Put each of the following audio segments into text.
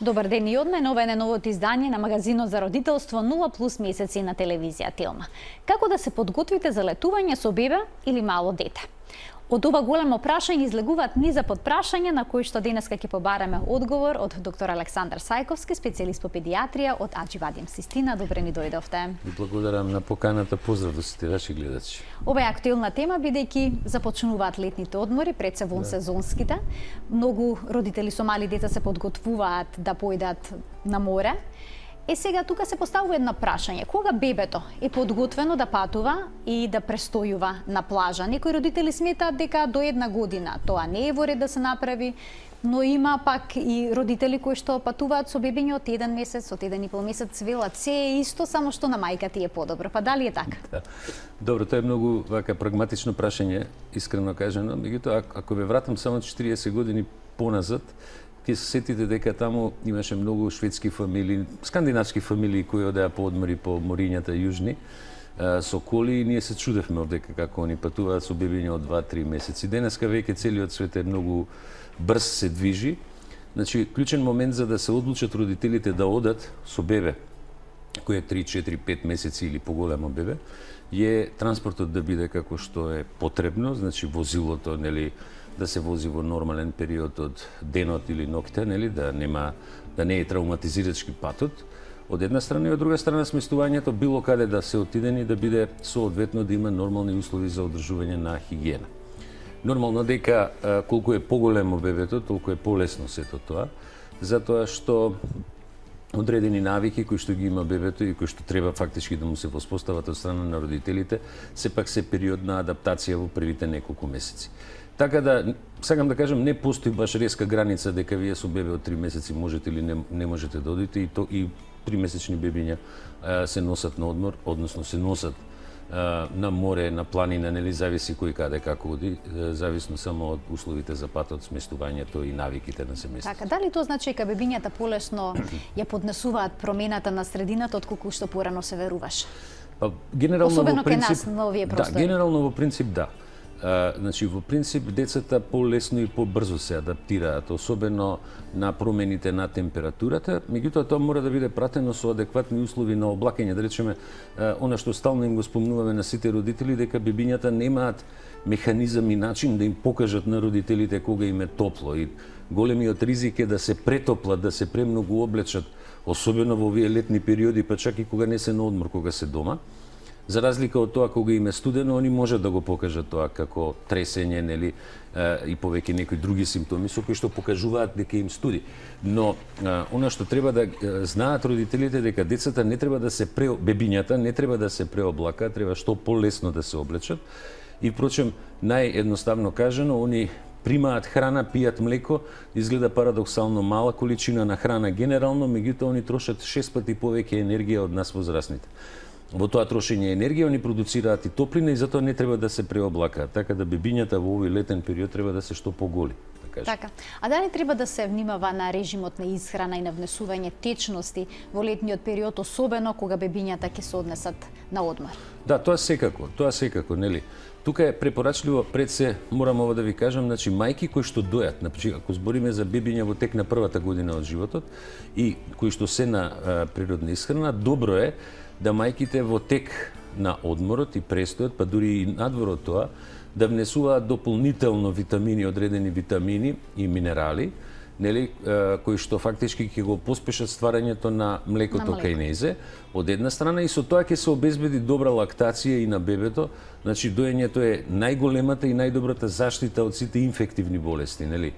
Добар ден и од мен, ова е новото издание на магазинот за родителство 0+ месеци на телевизија Телма. Како да се подготвите за летување со бебе или мало дете? Од ова големо прашање излегуваат низа подпрашања на кои што денеска ќе побараме одговор од доктор Александар Сајковски, специјалист по педијатрија од Аџивадим Систина. Добре ни дојдовте. Благодарам на поканата, поздрав до сите ваши гледачи. Ова е актуелна тема бидејќи започнуваат летните одмори, пред се сезонските. Многу родители со мали деца се подготвуваат да појдат на море. Сега тука се поставува едно прашање. Кога бебето е подготвено да патува и да престојува на плажа? Некои родители сметаат дека до 1 година тоа не е во ред да се направи, но има пак и родители кои што патуваат со бебиња од 1 месец, од 1,5 месец, велат се е исто, само што на мајка ти е подобро. Па дали е така? Да. Добро, тоа е многу прагматично прашање, искрено кажано. Меѓутоа, ако ве вратам само 40 години поназад, ќе се сетите дека таму имаше многу шведски фамилии, скандинавски фамилии кои одеа по одмори по морињата јужни со коли и ние се чудевме овдека како они патуваат со бебиња од 2-3 месеци. Денеска веќе целиот свет е многу брз се движи. Значи, клучен момент за да се одлучат родителите да одат со бебе кој е 3-4-5 месеци или поголемо бебе, е транспортот да биде како што е потребно, значи возилото, нели, да се вози во нормален период од денот или ноќта, нели, да не е травматизирачки патот. Од една страна и од друга страна сместувањето било каде да се отидени да биде соодветно да има нормални услови за одржување на хигиена. Нормално дека колку е поголемо бебето, толку е полесно сето тоа, затоа што одредени навики кои што ги има бебето и кои што треба фактички да му се воспостават од страна на родителите, сепак се период на адаптација во првите неколку месеци. Така да, сакам да кажам, не постои баш резка граница дека вие со бебе од 3 месеци можете или не можете да одите и 3-месечни бебиња се носат на одмор, односно се носат на море, на планина, нели, зависи кој каде како оди, зависно само од условите за патот, сместувањето и навиките на семејството. Така, дали тоа значи дека бебињата полесно ја поднесуваат промената на средината отколку што порано се веруваше? Па, генерално особено во принцип, кај нас на овие простори. Да, генерално во принцип да. Значи, во принцип, децата полесно и побрзо се адаптираат, особено на промените на температурата. Меѓутоа, тоа мора да биде пратено со адекватни услови на облакање. Да речеме, она што стално им го спомнуваме на сите родители, дека бебињата немаат механизам и начин да им покажат на родителите кога им е топло. И големиот ризик е да се претоплат, да се премногу облечат, особено во овие летни периоди, па чак и кога не се на одмор, кога се дома. За разлика од тоа кога им е студено, они може да го покажат тоа како тресење, нели, и повеќе некои други симптоми со кои што покажуваат дека им студи. Но она што треба да знаат родителите дека децата не треба да се бебињата не треба да се преоблакаат, треба што полесно да се облечат. И впрочем, наједноставно кажано, они примаат храна, пијат млеко, изгледа парадоксално мала количина на храна генерално, меѓутоа они трошат 6 пати повеќе енергија од нас возрастните. Во тоа трошење енергија они продуцираат и топлина и затоа не треба да се преоблакаат, така да бебињата во овој летен период треба да се што поголи. Така. А дали треба да се внимава на режимот на исхрана и на внесување течности во летниот период, особено кога бебињата ќе се однесат на одмор? Да, тоа секако, нели. Тука е препорачливо, пред се морам ова да ви кажам, значи мајки кои што дојат, значи ако збориме за бебиња во тек на првата година од животот и кои што се на природна исхрана, добро е да мајките во тек на одморот и престојот, па дури и надвор од тоа, да внесуваат дополнително витамини, одредени витамини и минерали, нели, кои што фактички ќе го поспешат стварањето на млекото кај незе, од една страна, и со тоа ќе се обезбеди добра лактација и на бебето. Значи, доењето е најголемата и најдобрата заштита од сите инфективни болести, нели.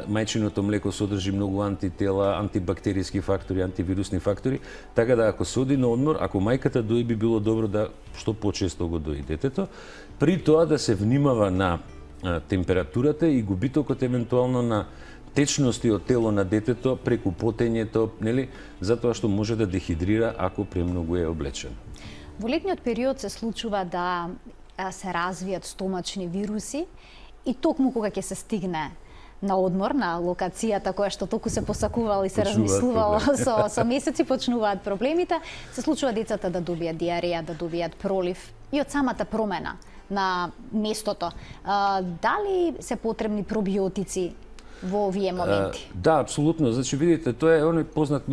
Мајчиното млеко содржи многу антитела, антибактериски фактори, антивирусни фактори, така да ако се оди на одмор, ако мајката дои, би било добро да што почесто го дои детето, при тоа да се внимава на температурата и губитокот евентуално на течности од тело на детето преку потењето, нели, затоа што може да дехидрира ако премногу е облечен. Во летниот период се случува да се развијат стомачни вируси и токму кога ќе се стигне на одмор, на локацијата која што толку се посакувала и се размислувало со месеци, почнуваат проблемите, се случува децата да добијат диареја, да добијат пролив и од самата промена на местото. Дали се потребни пробиотици во овие моменти. Да, апсолутно. Значи, видите, тоа е оној познат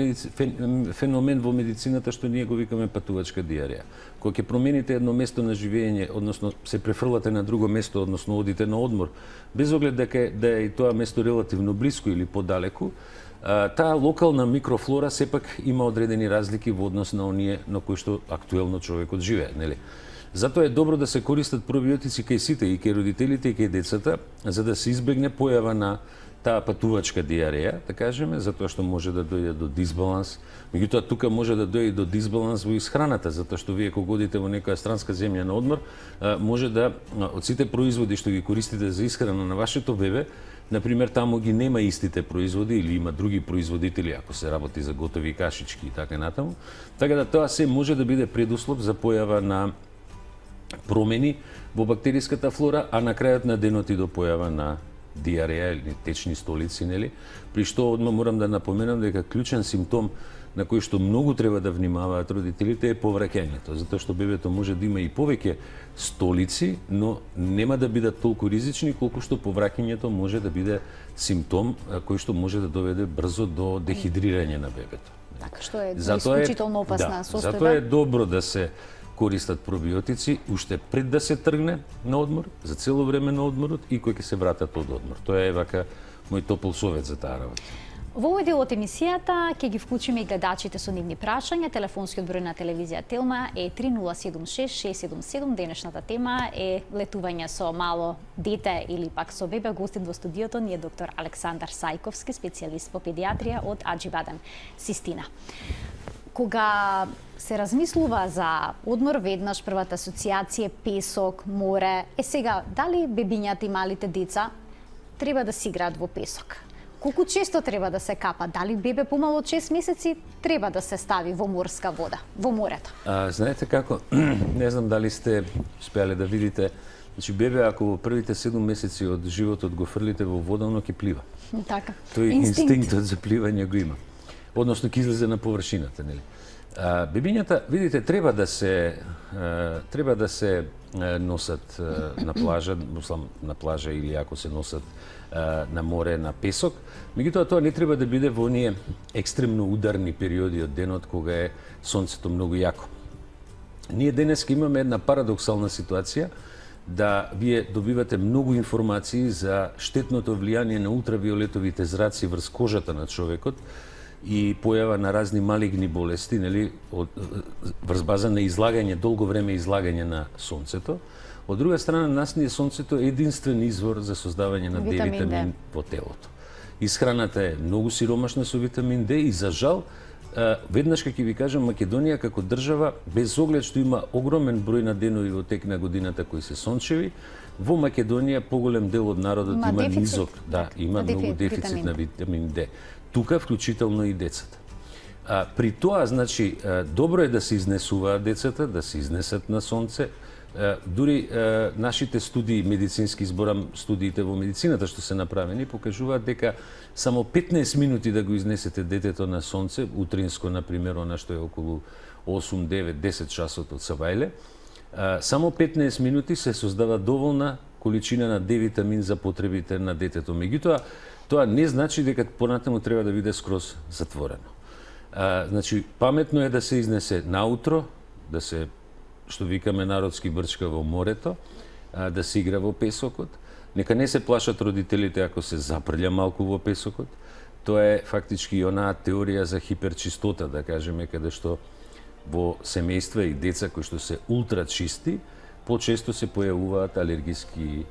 феномен во медицината што ние го викаме патувачка диарија. Кога ќе промените едно место на живење, односно се префрлате на друго место, односно одите на одмор, без оглед да е и тоа место релативно блиско или подалеку, таа локална микрофлора сепак има одредени разлики во однос на оние на кои што актуелно човекот живее, нели? Затоа е добро да се користат пробиотици кај сите, и кај родителите, и кај децата, за да се избегне појава на таа патувачка диареја, да кажеме, затоа што може да дојде до дисбаланс. Меѓутоа, тука може да дојде до дисбаланс во исхраната, затоа што вие кога одите во некоја странска земја на одмор, може да од сите производи што ги користите за исхрана на вашето бебе, например, таму ги нема истите производи или има други производители, ако се работи за готови кашички и така натаму. Така да тоа се може да биде предуслов за појава на промени во бактериската флора, а на крајот на денот и до појава на диареја или течни столици, нели? При што одма морам да напоменам дека клучен симптом на кој што многу треба да внимаваат родителите е повраќањето, затоа што бебето може да има и повеќе столици, но нема да бидат толку ризични колку што повраќањето може да биде симптом кој што може да доведе брзо до дехидрирање на бебето. Така, што е исклучително опасна состојба. Затоа е добро да се користат пробиотици уште пред да се тргне на одмор, за цело време на одморот и кој ќе се вратат од одмор. Тоа е вака мој топол совет за таа работа. Во овој дел од емисијата ќе ги вклучиме и гледачите со нивни прашања. Телефонскиот број на телевизија Телма е 3076 677. Денешната тема е летување со мало дете или пак со бебе. Гостин во студиото ни е доктор Александар Сајковски, специјалист по педиатрија од Аџибаден, Систина. Кога се размислува за одмор, веднаш првата асоциација е песок, море. Сега, дали бебињата и малите деца треба да си играат во песок? Колку често треба да се капа? Дали бебе помало од 6 месеци треба да се стави во морска вода, во морето? Знаете како, не знам дали сте успеале да видите, значи бебе ако во првите 7 месеци од животот го фрлите во вода, оно ќе плива. Така. Тој инстинктот за пливање го има. Односно ќе излезе на површината, нели? Бебињата, видите, треба да се носат на плажа или ако се носат на море, на песок. Меѓутоа тоа не треба да биде во оние екстремно ударни периоди од денот кога е сонцето многу јако. Ние денес имаме една парадоксална ситуација да вие добивате многу информации за штетното влијание на ултравиолетовите зраци врз кожата на човекот и појава на разни малигни болести, нели, врз база на излагање, долго време излагање на сонцето. Од друга страна, нас ни е сонцето единствен извор за создавање на D-витамин во телото. Исхраната е многу сиромашна со витамин D и за жал, веднаш ќе ви кажам, Македонија како држава, без оглед што има огромен број на денови во тек на годината кои се сончеви, во Македонија поголем дел од народот има низок, има многу дефицит на витамин D. Тука вклучително и децата. При тоа, значи, добро е да се изнесуваат децата, да се изнесат на сонце. Дури нашите студии медицински, зборам студиите во медицината што се направени, покажуваат дека само 15 минути да го изнесете детето на сонце, утринско, например, она што е околу 8, 9, 10 часот од Савајле, само 15 минути се создава доволна количина на D-витамин за потребите на детето. Меѓутоа, тоа не значи дека понатаму треба да биде скроз затворено. Значи, паметно е да се изнесе наутро, да се, што викаме народски, брчка во морето, да се игра во песокот. Нека не се плашат родителите ако се запрља малку во песокот. Тоа е фактички и онаа теорија за хиперчистота, да кажеме, каде што во семејства и деца кои што се ултрачисти, почесто се појавуваат алергиски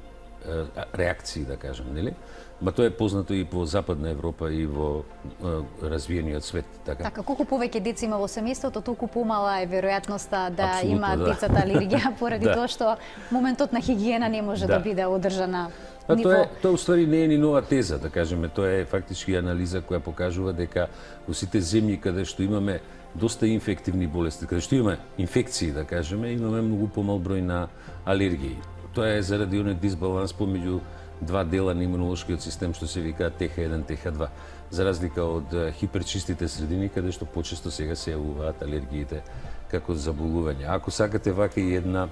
реакции, да кажем, нели? Ма тоа е познато и во Западна Европа и во развиениот свет. Така, колку повеќе деца има во семејството, толку помала е веројатноста да имаат децата алергија, поради тоа што моментот на хигиена не може да биде одржана ниво. Тоа уствари не е ни нова теза, да кажеме, тоа е фактички анализа која покажува дека во сите земји каде што имаме доста инфективни болести, каде што имаме инфекции, да кажеме, имаме многу помал број на алергии. Тоа е заради оној дисбаланс помеѓу два дела на имунолошкиот систем што се вика ТХ1, ТХ2, за разлика од хиперчистите средини каде што почесто сега се јавуваат алергиите како заболување. Ако сакате вака и една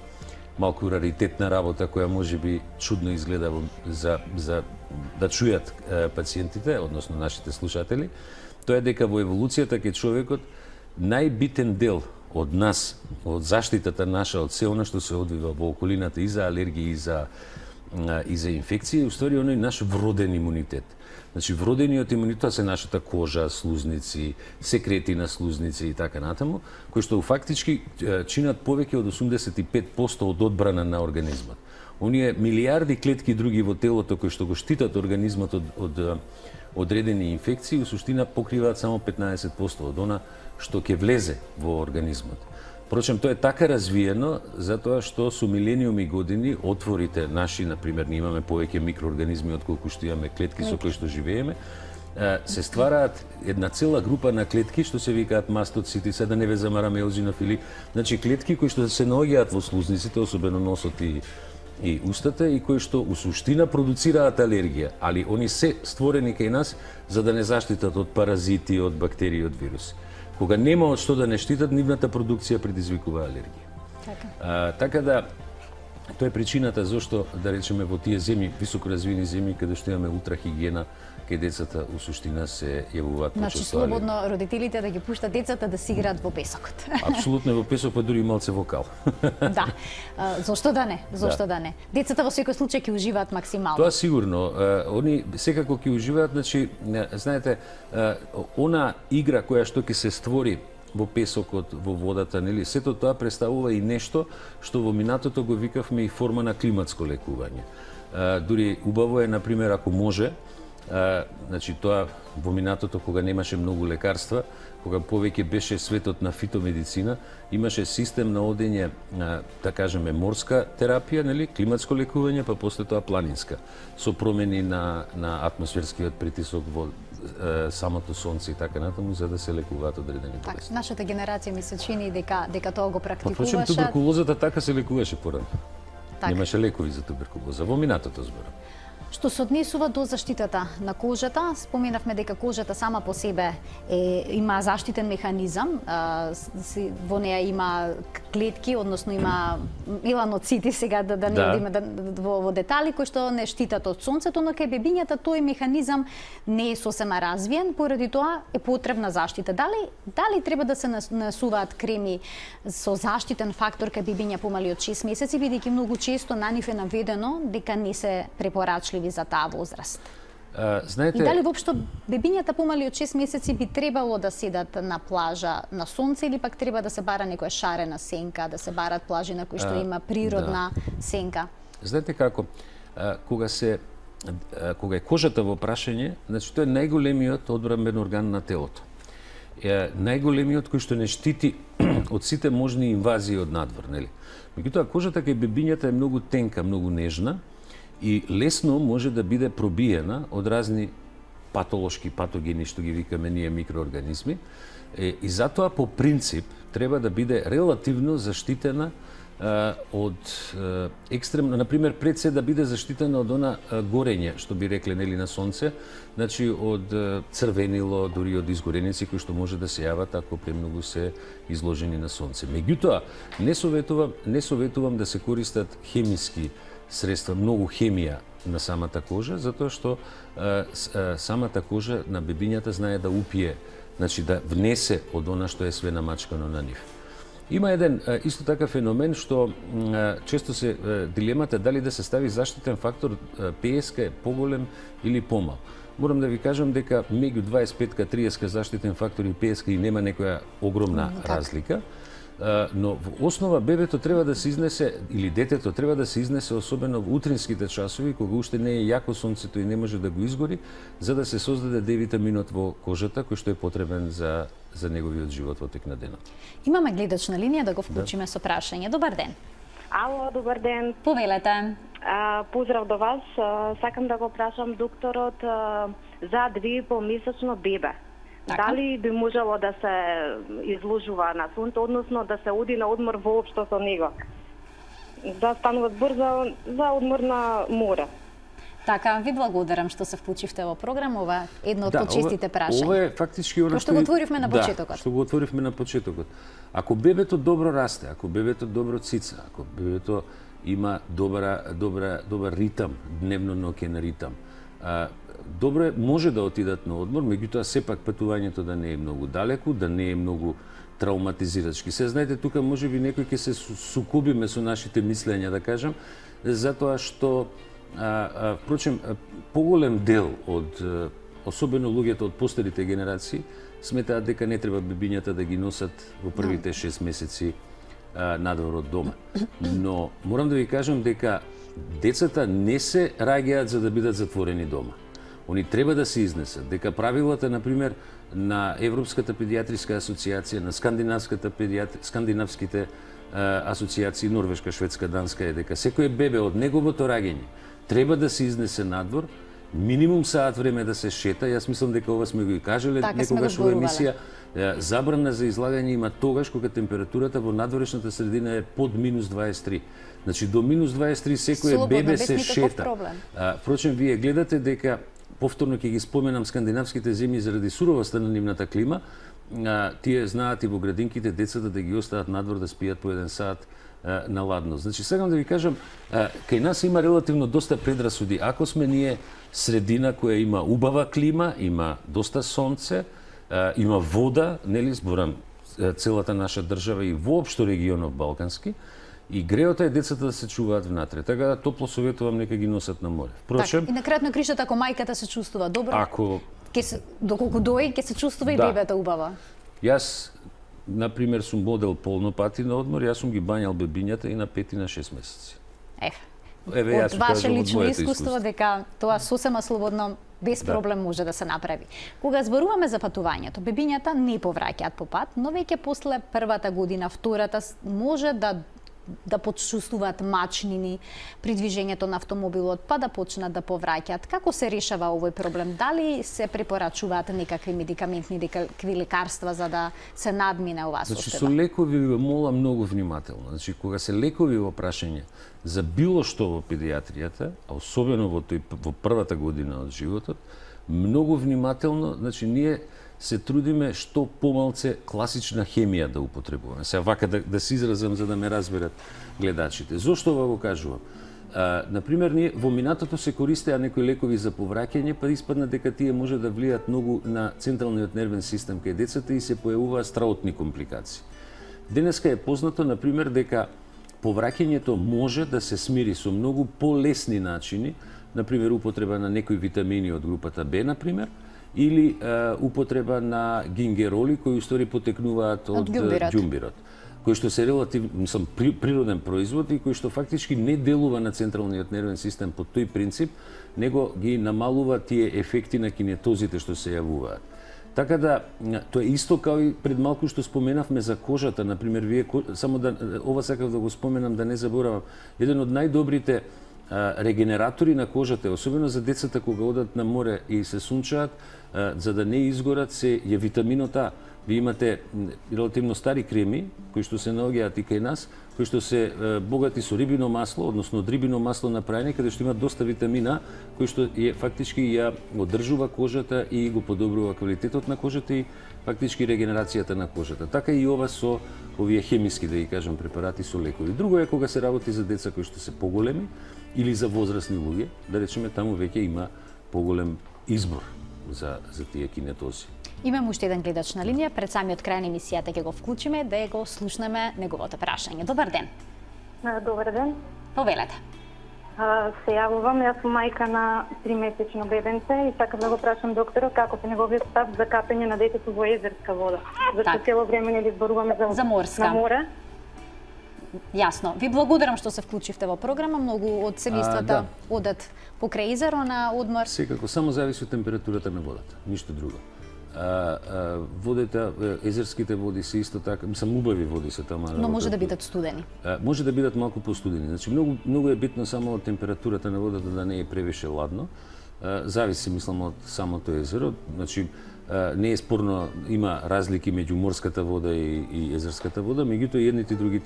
малку раритетна работа која можеби чудно изгледа за да чујат пациентите, односно нашите слушатели, тоа е дека во еволуцијата кај човекот најбитен дел од нас, од заштитата наша, од се она што се одвива во околината и за алергии и за инфекции, уствари оној наш вроден имунитет. Значи, вродениот имунитет се нашата кожа, слузници, секрети на слузници и така натаму, кои што фактички чинат повеќе од 85% од одбрана на организмот. Оние милиарди клетки други во телото кои што го штитат организмот од одредени инфекции, у суштина покриваат само 15% од она што ќе влезе во организмот. Впрочем, тоа е така развиено затоа што со милениуми години отворите наши, например, ние имаме повеќе микроорганизми отколку што имаме клетки со кои што живееме, се ствараат една цела група на клетки што се викаат мастоцити, се да не ве замараме еозинофили, значи клетки кои што се наоѓаат во слузниците, особено носот и устата, и кои што у суштина продуцираат алергија, али они се створени кај нас за да не заштитат од паразити, од бактерии, од вируси. Кога нема од што да не штитат, нивната продукција предизвикува алергија. Така да, тоа е причината зашто, да речеме, во тие земји, високо развиени земји, каде што имаме ултрахигиена, кај децата у суштина се јавуваат почесто. Значи, слободно родителите да ги пуштат децата да си играат во песокот. Апсолутно во песок, па дури и малце вокал. Да. Зошто да не? Зошто да не? Децата во секој случај ќе уживаат максимално. Тоа сигурно. Они секако ќе уживаат, значи, знаете, она игра која што ќе се створи во песокот, во водата, нели, сето тоа представува и нешто што во минатото го викавме и форма на климатско лекување. Дури убаво е, например, ако може, значи тоа во минатото кога немаше многу лекарства, кога повеќе беше светот на фитомедицина, имаше систем на одење, да кажеме, морска терапија, нели, климатско лекување, па после тоа планинска, со промени на атмосферскиот притисок во самото сонце и така натаму, за да се лекуваат одредени болести. Так, нашата генерација ми се чини дека тоа го практикуваше. Впрочем, туберкулозата така се лекуваше порано. Так. Немаше лекови за туберкулоза, во минатото зборам. Што се однесува до заштитата на кожата, споменавме дека кожата сама по себе има заштитен механизам, во неа има клетки, односно има меланоцити, сега да не одиме во детали, кои што не штитат од сонцето, но кај бебињата тој механизам не е сосема развиен, поради тоа е потребна заштита. Дали треба да се насуваат креми со заштитен фактор кај бебиња помали од 6 месеци, бидејќи многу често на нив е наведено дека не се препорачливи за таа возраст. Знаете, и дали воопшто бебињата помали од 6 месеци би требало да седат на плажа на сонце или пак треба да се бара некоја шарена сенка, да се барат плажи на кои што има природна сенка? Знаете како, кога е кожата во прашање, значи тоа е најголемиот одбранбен орган на телото. Најголемиот кој што не штити од сите можни инвазии од надвор, нели? Меѓутоа кожата кај бебињата е многу тенка, многу нежна, и лесно може да биде пробиена од разни патолошки патогени, што ги викаме ние микроорганизми, и затоа по принцип треба да биде релативно заштитена од екстремно, например, пред се да биде заштитена од она горење, што би рекле, нели, на сонце, значи од црвенило, дури од изгореници кои што може да се јават ако премногу се изложени на сонце. Меѓутоа, не советувам да се користат хемиски средства, многу хемија на самата кожа, затоа што самата кожа на бебињата знае да упие, значи да внесе од она што е све намачкано на нив. Има еден исто така феномен што често се дилемата дали да се стави заштитен фактор ПСК е поголем или помал. Морам да ви кажам дека меѓу 25-30 заштитен фактор и ПСК и нема некоја огромна разлика. Но во основа бебето треба да се изнесе, или детето треба да се изнесе, особено во утринските часови, кога уште не е јако сонцето и не може да го изгори, за да се создаде D-витаминот во кожата, кој што е потребен за неговиот живот во тек на денот. Имаме гледач на линија, да го вклучиме со прашање. Добар ден. Ало, добар ден. Повелете. Поздрав до вас. Сакам да го прашам докторот за 2,5-месечно бебе. Така? Дали би можело да се изложува на сонце, односно да се оди на одмор воопшто со него? Да станува збор за одмор на море. Така, ви благодарам што се вклучивте во програм, ова е едно од почестите прашања. Ова е фактички она што го отворивме на почетокот. Да, што го отворивме на почетокот. Ако бебето добро расте, ако бебето добро цица, ако бебето има добар ритам, дневно-ноќен ритам, добро е, може да отидат на одмор, меѓутоа сепак патувањето да не е многу далеку, да не е многу травматизирачки. Се знаете, тука можеби некој ќе се сукобиме со нашите мислења, да кажам, затоа што впрочем поголем дел од особено луѓето од постарите генерации сметаат дека не треба бебињата да ги носат во првите 6 месеци надвор од дома. Но морам да ви кажам дека децата не се раѓаат за да бидат затворени дома. Они треба да се изнесат, дека правилата, например, на Европската педијатриска асоциација, на скандинавските асоциации, Норвешка, Шведска, Данска, е дека секој бебе од неговото раѓање треба да се изнесе надвор, минимум саат време да се шета. Јас мислам дека ова сме го и кажале некогаш во емисија. Забрана за излагање има тогаш кога температурата во надворешната средина е под минус 23. Значи до минус 23 секој бебе се шета. Впрочем, вие гледате дека повторно ќе ги споменам скандинавските земји заради суровоста на нивната клима, тие знаат и во градинките децата да ги остават надвор да спијат по 1 сат на ладно. Значи, сакам да ви кажам, кај нас има релативно доста предрасуди. Ако сме ние средина која има убава клима, има доста сонце, има вода, нели, зборам целата наша држава и воопшто регионов балкански, и греото е децата да се чуваат внатре. Така да топло советувам нека ги носат на море. Впрочем, и на крајот на кришот, ако мајката се чувствува добро, доколку дои, ќе се чувствува и бебето убаво. Јас, например, сум водел полно пати на одмор, јас сум ги бањал бебињата и на 5 и на 6 месеци. Еве, од ваше лично искуство дека тоа сосема слободно, без проблем може да се направи. Кога зборуваме за патувањето, бебињата не повраќаат по пат, но веќе после првата година, втората, може да почувствуваат мачнини при движењето на автомобилот, па да почнат да повраќаат. Како се решава овој проблем? Дали се препорачуваат некакви медикаментни, некакви лекарства за да се надмине оваа состојба? Значи, со лекови ви молам многу внимателно. Значи, кога се лекови во прашање за било што во педијатријата, а особено во првата година од животот, многу внимателно, значи, ние се трудиме што помалце класична хемија да употребуваме. Сега вака да се изразам за да ме разберат гледачите. Зошто ова го кажувам? Например, ние во минатото се користеа некои лекови за повраќање, па испадна дека тие може да влијат многу на централниот нервен систем кај децата и се појавуваат страутни компликации. Денеска е познато, например, дека повраќањето може да се смири со многу полесни начини, например, употреба на некои витамини од групата Б, например, или употреба на гингероли кои устори потекнуваат од ѓумбирот, кој што се природен производ и кој што фактички не делува на централниот нервен систем по тој принцип, него ги намалува тие ефекти на кинетозите што се јавуваат. Така да, тоа е исто као и пред малку што споменавме за кожата, например, вие само да ова сакав да го споменам да не заборавам, еден од најдобрите регенератори на кожата, особено за децата кога одат на море и се сунчаат, за да не изгорат, е витаминот А. Ви имате релативно стари креми, кои што се наоѓаат и кај нас, кои што се богати со рибино масло, односно од рибино масло направени, каде што има доста витамин А, кој што фактички ја одржува кожата и го подобрува квалитетот на кожата и фактички регенерацијата на кожата. Така и ова со овие хемиски, да ги кажам, препарати со лекови. Друго е кога се работи за деца кои што се поголеми или за возрастни луѓе, да речеме таму веќе има поголем избор за тие кинетози. Имаме уште еден гледач на линија, пред самиот крај на емисијата ќе го вклучиме да го слушнеме неговото прашање. Добар ден. Добар ден. Повелете. Се јавувам, јас сум мајка на 3-месечно бебенце и сакам да го прашам докторот како е неговиот став за капење на детето во езерска вода. Зашто цело време не ли зборуваме за морска. На море. Јасно. Ви благодарам што се вклучивте во програма. Многу од семејствата одат покрај езеро на одмор. Секако, само зависи од температурата на водата, ништо друго. Водите, езерските води се исто така, мислам убави води се тама. Но може да бидат студени. Може да бидат малку постудени. Значи многу е битно само од температурата на водата да не е превише ладно. Зависи, мислам, од самото езеро. Значи не е спорно, има разлики меѓу морската вода и езерската вода, меѓутоа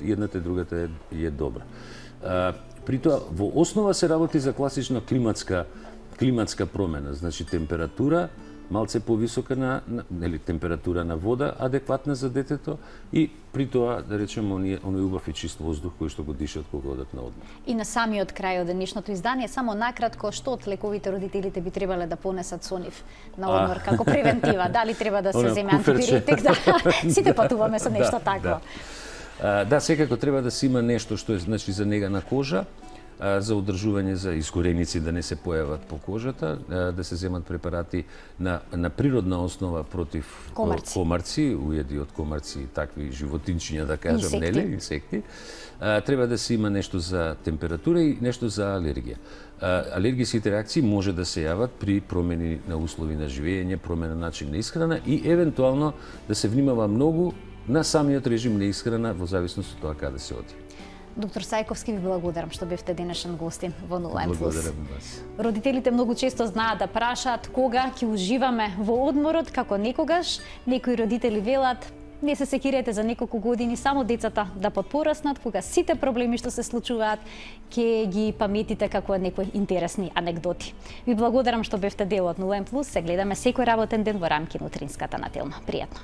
едната и другата е добра. При тоа, во основа се работи за класична климатска промена, значи температура малце повисока нели температура на вода адекватна за детето и при тоа да речеме оној убав и чист воздух кој што го дишат кога одат на одмор. И на самиот крај од денешното издание само накратко што од лековите родителите би требале да понесат со нив на одмор како превентива, дали треба да се земе антипиретик, да. Сите патуваме со нешто такво. Да, секако треба да се има нешто што е значи за нега на кожа, за одржување за искореници да не се појават по кожата, да се земат препарати на природна основа против комарци, уеди од комарци и такви животинчиња, да кажам, нели, инсекти. Треба да се има нешто за температура и нешто за алергија. Алергиските реакции може да се јават при промени на услови на живење, промена на начин на исхрана и евентуално да се внимава многу на самиот режим на исхрана во зависност од тоа каде се оди. Доктор Сајковски, ви благодарам што бевте денешен гостин во Нулајн Плюс. Благодарам вас. Родителите многу често знаат да прашаат кога ќе уживаме во одморот, како некогаш. Некои родители велат, не се секирете за неколку години, само децата да подпораснат, кога сите проблеми што се случуваат, ќе ги паметите како некои интересни анекдоти. Ви благодарам што бевте дел од Нулајн Плюс. Се гледаме секој работен ден во рамки на утринската нателна. Пријатно.